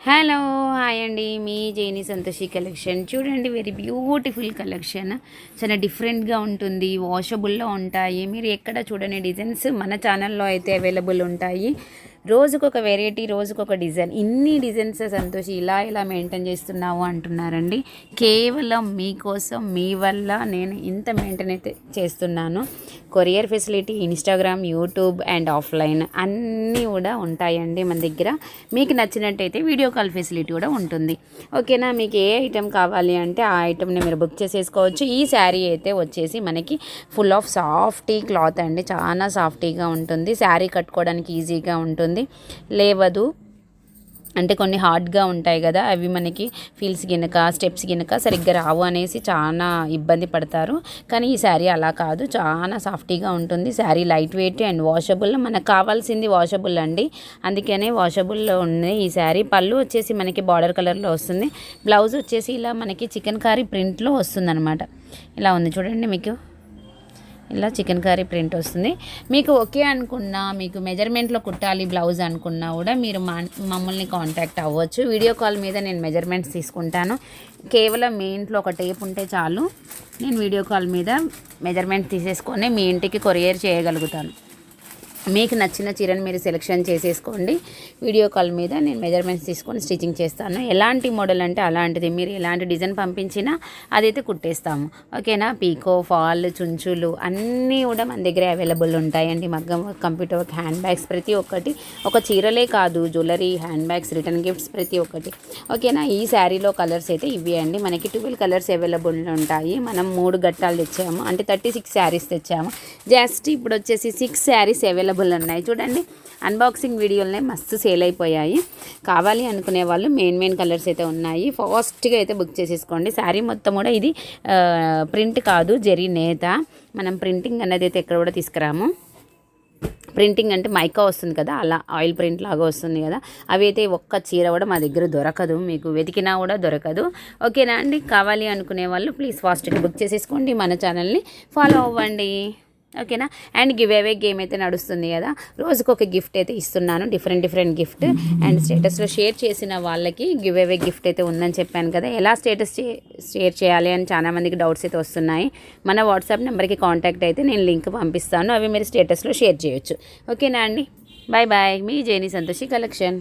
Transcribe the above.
Hello hi అండి, మీ జేని Santoshi collection చూడండి. వెరీ బ్యూటిఫుల్ కలెక్షన్, చాలా డిఫరెంట్గా ఉంటుంది. వాషబుల్లో ఉంటాయి. మీరు ఎక్కడ చూడని డిజైన్స్ మన ఛానల్లో అయితే అవైలబుల్ ఉంటాయి. రోజుకొక వెరైటీ, రోజుకొక డిజైన్. ఇన్ని డిజైన్స్ సంతోషి ఇలా మెయింటైన్ చేస్తున్నావు అంటున్నారండి. కేవలం మీకోసం, మీ వల్ల నేను ఇంత మెయింటైన్ అయితే చేస్తున్నాను. Courier facility Instagram, YouTube and offline అన్నీ కూడా ఉంటాయండి మన దగ్గర. మీకు నచ్చినట్టయితే వీడియో కాల్ ఫెసిలిటీ కూడా ఉంటుంది. ఓకేనా? మీకు ఏ ఐటెం కావాలి అంటే ఆ ఐటెంని మీరు బుక్ చేసేసుకోవచ్చు. ఈ శారీ అయితే వచ్చేసి మనకి ఫుల్ ఆఫ్ సాఫ్టీ క్లాత్ అండి. చాలా సాఫ్టీగా ఉంటుంది. శారీ కట్టుకోవడానికి ఈజీగా ఉంటుంది. లేవదు అంటే కొన్ని హార్డ్గా ఉంటాయి కదా, అవి మనకి ఫీల్స్ గినక, స్టెప్స్ గినక సరిగ్గా రావు అనేసి చాలా ఇబ్బంది పడతారు. కానీ ఈ శారీ అలా కాదు, చాలా సాఫ్టీగా ఉంటుంది. Sari light weight and washable. మనకు కావాల్సింది వాషబుల్ అండి, అందుకనే వాషబుల్లో ఉంది ఈ శారీ. పళ్ళు వచ్చేసి మనకి బార్డర్ కలర్లో వస్తుంది. బ్లౌజ్ వచ్చేసి ఇలా మనకి చికెన్ కారీ ప్రింట్లో వస్తుందన్నమాట. ఇలా ఉంది చూడండి, మీకు ఇలా చికెన్ కర్రీ ప్రింట్ వస్తుంది. మీకు ఓకే అనుకున్నా, మీకు మెజర్మెంట్లో కుట్టాలి బ్లౌజ్ అనుకున్నా కూడా మీరు మమ్మల్ని కాంటాక్ట్ అవ్వచ్చు. వీడియో కాల్ మీద నేను మెజర్మెంట్స్ తీసుకుంటాను. కేవలం మీ ఇంట్లో ఒక టేప్ ఉంటే చాలు, నేను వీడియో కాల్ మీద మెజర్మెంట్ తీసేసుకొని మీ ఇంటికి కొరియర్ చేయగలుగుతాను. మీకు నచ్చిన చీరను మీరు సెలెక్షన్ చేసేసుకోండి. వీడియో కాల్ మీద నేను మెజర్మెంట్స్ తీసుకొని స్టిచ్చింగ్ చేస్తాను. ఎలాంటి మోడల్ అంటే అలాంటిది, మీరు ఎలాంటి డిజైన్ పంపించినా అదైతే కుట్టేస్తాము. ఓకేనా? పీకో, ఫాల్, చుంచులు అన్నీ కూడా మన దగ్గర అవైలబుల్ ఉంటాయండి. మగ్గం work, computer work, hand bags ప్రతి ఒక్కటి. ఒక చీరలే కాదు, jewellery, hand bags, return gifts ప్రతి ఒక్కటి. ఓకేనా? ఈ శారీలో కలర్స్ అయితే ఇవి అండి. మనకి 12 కలర్స్ అవైలబుల్ ఉంటాయి. మనం 3 గట్టాలు తెచ్చాము, అంటే 36 శారీస్ తెచ్చాము. జస్ట్ ఇప్పుడు వచ్చేసి 6 శారీస్ అవైలబుల్ ఉన్నాయి. చూడండి, అన్బాక్సింగ్ వీడియోలనే మస్తు సేల్ అయిపోయాయి. కావాలి అనుకునే వాళ్ళు మెయిన్ కలర్స్ అయితే ఉన్నాయి. ఫాస్ట్గా అయితే బుక్ చేసేసుకోండి. శారీ మొత్తం కూడా ఇది ప్రింట్ కాదు, జరీ నేత. మనం ప్రింటింగ్ అనేది అయితే ఎక్కడ కూడా తీసుకురాము. ప్రింటింగ్ అంటే మైకా వస్తుంది కదా, అలా ఆయిల్ ప్రింట్ లాగా వస్తుంది కదా, అవి అయితే ఒక్క చీర కూడా మా దగ్గర దొరకదు, మీకు వెతికినా కూడా దొరకదు. ఓకేనా అండి? కావాలి అనుకునే వాళ్ళు ప్లీజ్ ఫాస్ట్గా బుక్ చేసేసుకోండి. మన ఛానల్ని ఫాలో అవ్వండి. ఓకేనా? అండ్ గివ్ అవే గేమ్ అయితే నడుస్తుంది కదా, రోజుకొక గిఫ్ట్ అయితే ఇస్తున్నాను. Different gift. అండ్ స్టేటస్లో షేర్ చేసిన వాళ్ళకి గివ్ అవే గిఫ్ట్ అయితే ఉందని చెప్పాను కదా. ఎలా స్టేటస్ షేర్ చేయాలి అని చాలామందికి డౌట్స్ అయితే వస్తున్నాయి. మన వాట్సాప్ నెంబర్కి కాంటాక్ట్ అయితే నేను లింక్ పంపిస్తాను, అవి మీరు స్టేటస్లో షేర్ చేయొచ్చు. ఓకేనా అండి? Bye bye. మీ జేని సంతోషి కలెక్షన్.